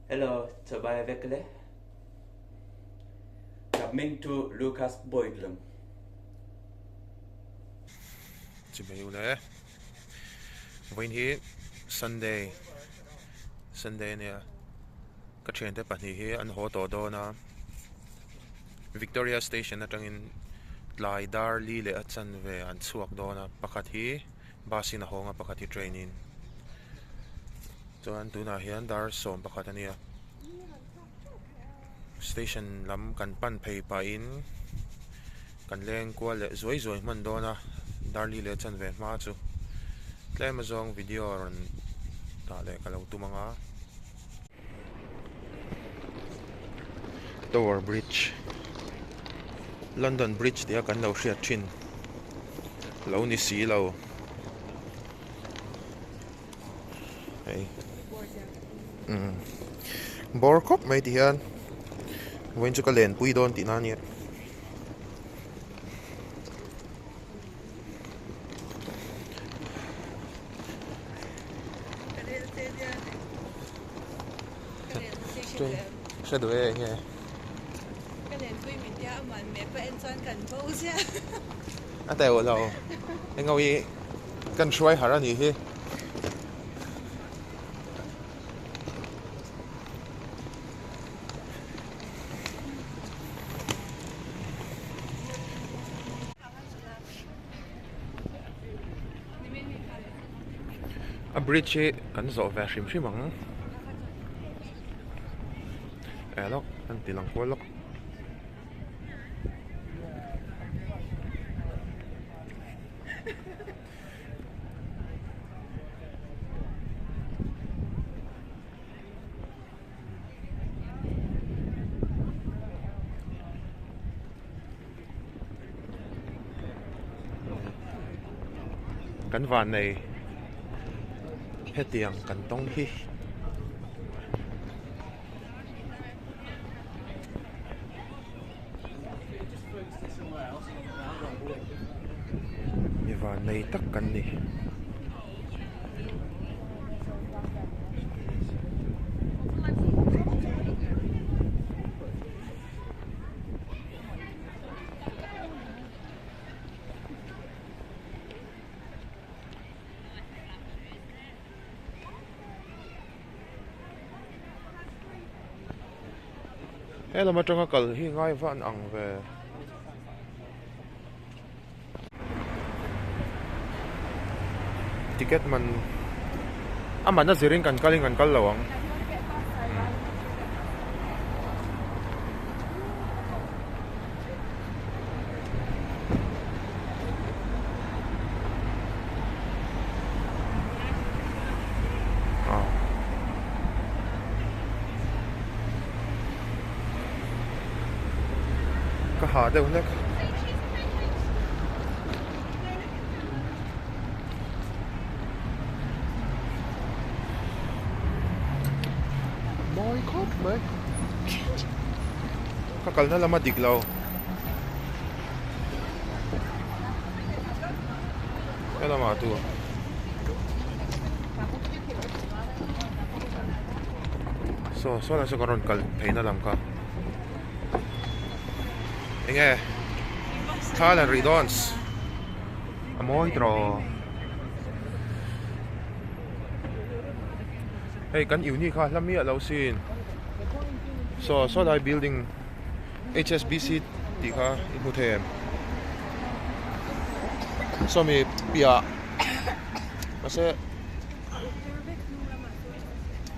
Hello, Tobias Vekle. Coming to Lucas Boydlum. Chị biểu lẽ When hi Sunday nè cái chuyện thế bạn hi an ho to do na Victoria Station atangin lai dar li le achan ve an chuak do na pakhat hi basin a honga pakhat hi train in chuan tuna hian dar som pakhat ania station lam kan pan phei pa in kan leng kwa le zoi man do na dar li le achan ve ma chu tlem azong video ron ta le kalau tu manga Tower Bridge London Bridge dia kan lo hriat thin lo ni si lo hey bor khawp mai ti hian wen chu ka len pui don ti na ni sẽ đuổi nghe cái đèn tuy mình theo mà mẹ phải anh son cần vô chứ à tại đâu anh ngồi cần xoay hả ra nhỉ hi a bridge kan zo ve hrim hrimang erawh an ti lang kwalok kan van này hết tiền kan tong hi và này tất cần đi hay là mà trong cái cầu hi ngay van ăn về ticket man aman na ziring kan kal lawang ka ha de unek boy khawp mai ka kal na lama diglaw ela ma tu so na so karon kal thei na lam ka nghe khá là redons mối trò hey kan yếu ni kha lam mi lo sin so lai building HSBC ti kha in hu them so mi pia ase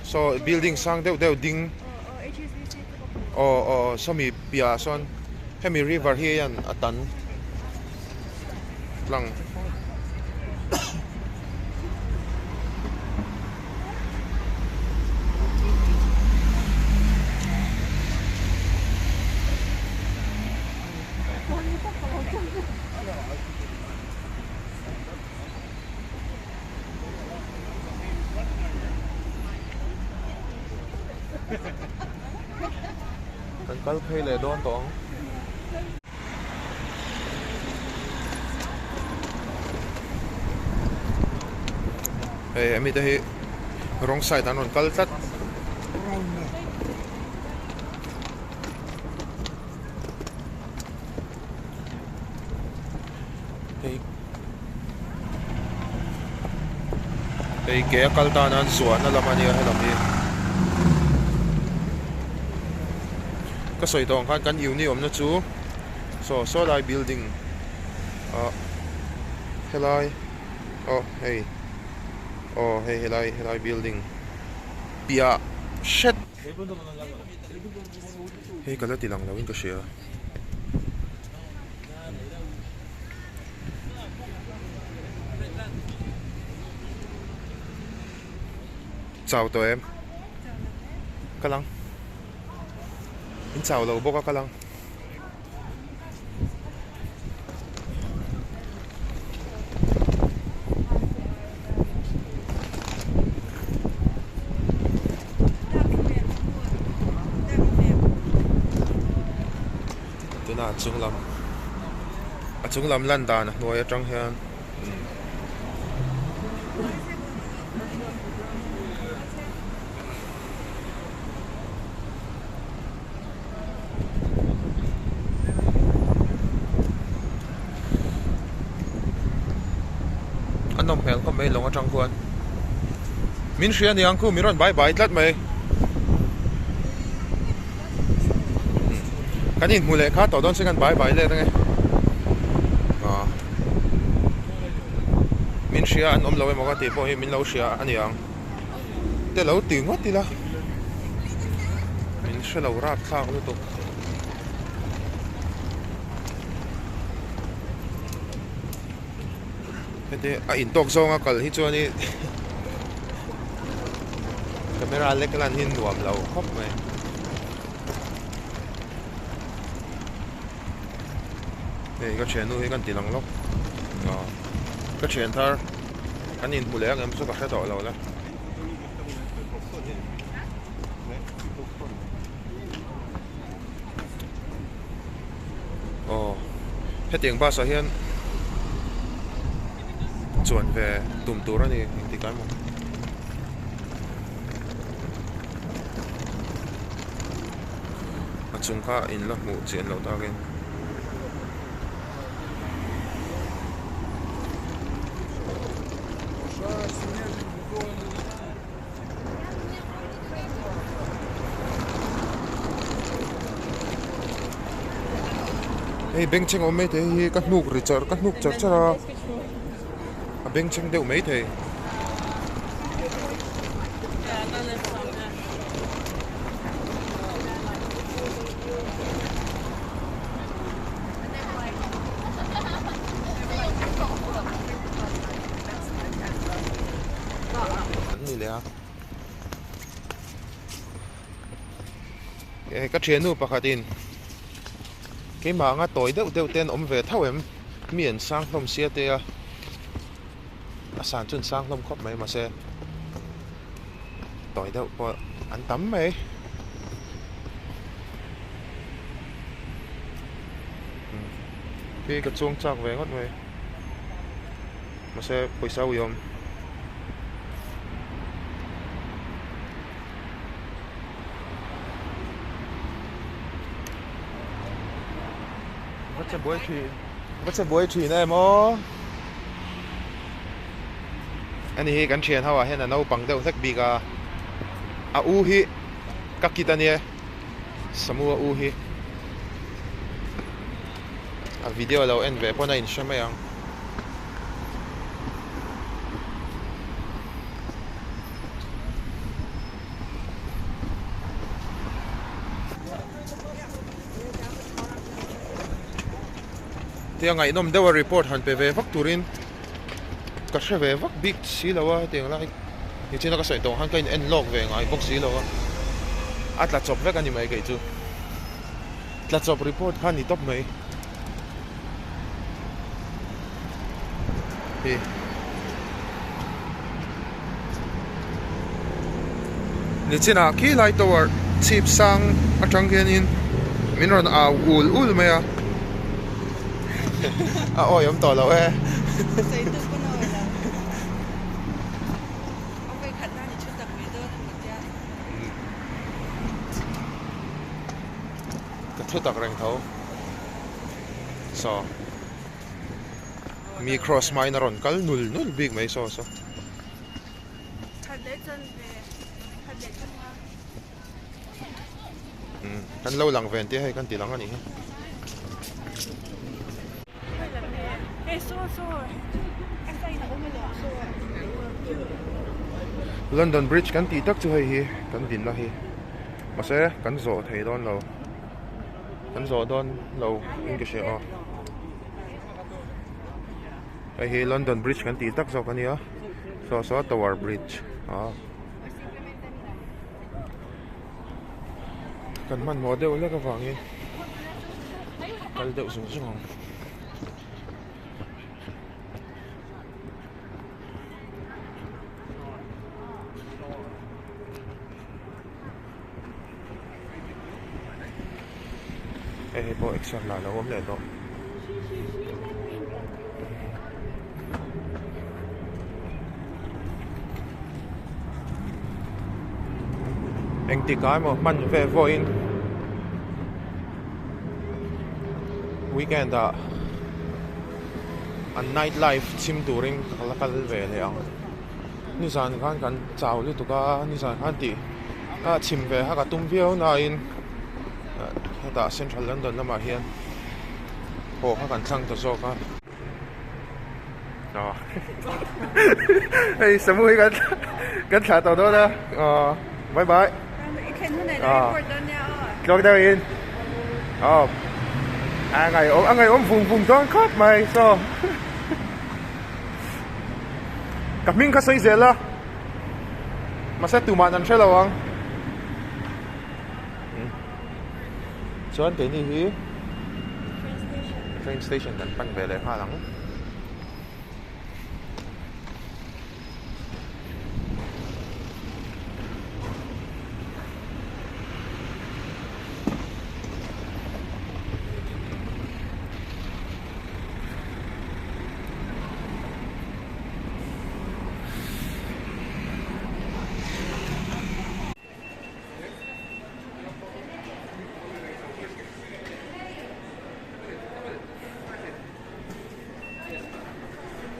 so building sang deu ding so mi pia son hemi river hian atan lang kan kal phei le don tong hey ami te hi wrong side anon kal tat Hey, kaya kaltanan suan na laman niya halam niya. Kasoy tong kan unium na chu. So lai building. Helai. Oh hey. Oh hey helai building. Pia shit. Hey kala tilang lawin ka siya. Chào tụi em. Cá lăng. Xin chào lầu bốc cá lăng. Tụi nào chung lắm. Chung lắm lần đàn nuôi ở trong hian. Anh nông hẹn không mấy lông ở trong khuôn. Mình xuyên thì anh cứ mình bye bye lát mày. Cái nhìn mùi lệ khá tỏ đón sẽ gần bye bye lên nghe. Mình xuyên anh lâu em một cái tiệm bôi mình lâu xuyên anh yang. Thế lâu tiền quá thì là. Mình xuyên lâu rát khác luôn tục. Thế in tóc zong á cần hít cho ni camera lek lan hin nuam lâu khawp mày đây cái chuyện nuôi cái tỷ lăng lốc cái chuyện thar anh nhìn phụ lẽ em số cả hai tổ lâu đó hết tiếng ba sao hian chuẩn về tùm tú ra thì cái một chung khá in là một chuyện lâu ta kìa hey bên trên ôm mấy thế các nục chở ra bên trong đều mấy thế cái chuyện nu pakhatin cái mà ngã tối đều tên ôm về thâu em miền sang lom xe tê sản chun sang lom khawp mấy mà xe tối đâu có ăn tắm mấy khi cái chuông chạc về ngót mấy mà xe bồi sao yom What's a boy tree này mo? Anh ấy cái chuyện how hiện là nấu bằng đâu rất big à uhi các kita nè semua uhi video lâu anh về pon này xem mấy ang thì ngày nôm đâu report hẳn về vắc turin cái xe về vắc big xí lâu á tiếng lại thì trên nó có sợi tông hẳn cái en log về ngày vắc xí lâu á là chụp vết anh em ấy cái chú là chụp report hẳn đi top mấy thì ni trên à khi lại tower chip sang ở trong cái in mình rồi ul mấy à ôi ông tỏ lâu e Giấy tư có nồi là ông phải khẩn ra thì chút đặc biệt hơn một tí thu tak reng tho so mi cross mine ron kal nul big mai so thật đấy chân về thật đấy chân hoa kan lo lang ven ti hay kan ti lang ani hay là nè ê xô anh say là không có xô London Bridge kan ti tak chu hei hi kan din la hi ma se kan zo thei don lo kan zo don lo in ke she o ai hi London Bridge kan ti tak zo kan ya so Tower Bridge kan man mo deuh la ka wangi kal deuh sung po extra la lawm le do anh ti cái mà man về voi weekend night life chim touring kalakal về le ang ni san khan kan chau lu tu ka ni san khan ti chim về ha ka tum viau na in ta Central London lama hian ho ha kan thlang to zo ka hey samui kan thla to do da bye bye cái này là report đó nha log down in ngày ôm vùng don khawp mày so cặp mình có xây dựng là mà sẽ tụ mạn ăn chơi lâu không cho anh tới đi train station cần băng về lại pha lắm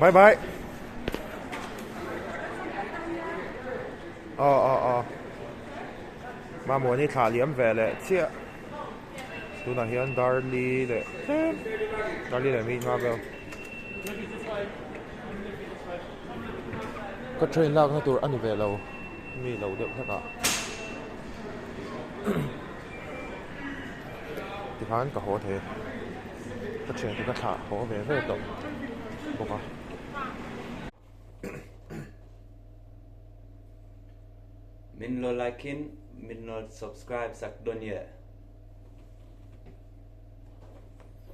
bye bye mà muốn đi thả liếm về lại chia tu là hian darli để mi mà vào có train lao nó tu ăn về lâu mi lâu được tất cả thì phán cả hồ thế có train thì có thả hồ về tổng bốc Min lo like in, min lo subscribe sak don ye.